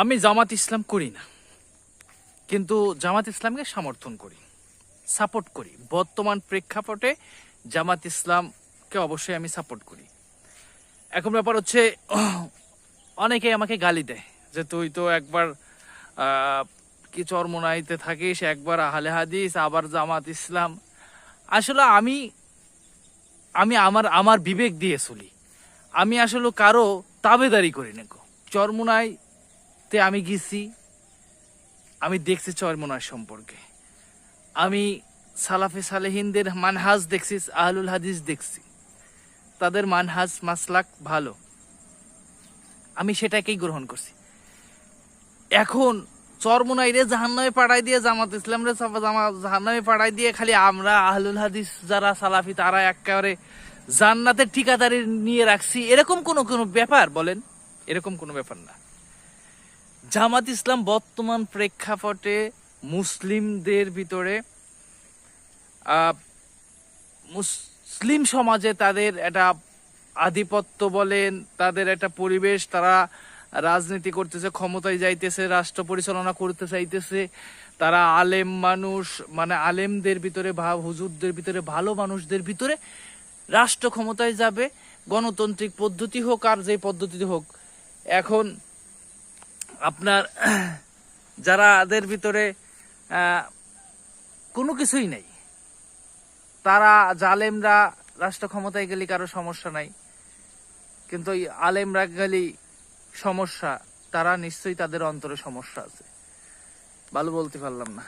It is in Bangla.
আমি জামাত ইসলাম করি না, কিন্তু জামাত ইসলামকে সমর্থন করি, সাপোর্ট করি। বর্তমান প্রেক্ষাপটে জামাত ইসলামকে অবশ্যই আমি সাপোর্ট করি। এখন ব্যাপার হচ্ছে, অনেকেই আমাকে গালি দেয় যে তুই তো একবার কি চরমোনাইতে থাকিস, একবার আহলে হাদিস, আবার জামাত ইসলাম। আসলে আমি আমি আমার আমার বিবেক দিয়ে চলি। আমি আসলে কারো তাবেদারি করি না। চরমোনাইতে আমি গেছি, আমি দেখছি চরমোনাই সম্পর্কে, আমি সালাফে সালেহিনদের মানহাজ দেখছি, আহলুল হাদিস দেখছি, তাদের মানহাজ মাসলাক ভালো, আমি সেটাকেই গ্রহণ করছি। এখন চরমোনাইরে জাহান্নামে পাঠাই দিয়ে জামাত ইসলামরে জাহান্নামে পাঠাই দিয়ে খালি আমরা আহলুল হাদিস যারা সালাফি তারা একেবারে জান্নাতের ঠিকাদারি নিয়ে রাখছি, এরকম কোনো ব্যাপার বলেন? এরকম কোনো ব্যাপার না। জামাত ইসলাম বর্তমান প্রেক্ষাপটে মুসলিমদের ভিতরে মুসলিম সমাজে তাদের একটা আধিপত্য বলেন, তাদের একটা পরিবেশ, তারা রাজনীতি করতেছে, ক্ষমতায় যাইতেছে, রাষ্ট্র পরিচালনা করতে চাইতেছে, তারা আলেম মানুষ, মানে আলেমদের ভিতরে হুজুরদের ভিতরে, ভালো মানুষদের ভিতরে রাষ্ট্র ক্ষমতায় যাবে, গণতান্ত্রিক পদ্ধতি হোক আর যে পদ্ধতি হোক। এখন আপনার যারাদের ভিতরে কোনো কিছুই নেই, তারা জালেমরা রাষ্ট্র ক্ষমতায় গেলে কারো সমস্যা নাই, কিন্তু ওই আলেমরা গেলে সমস্যা, তারা নিশ্চয়ই তাদের অন্তরে সমস্যা আছে। ভালো বলতে পারলাম না।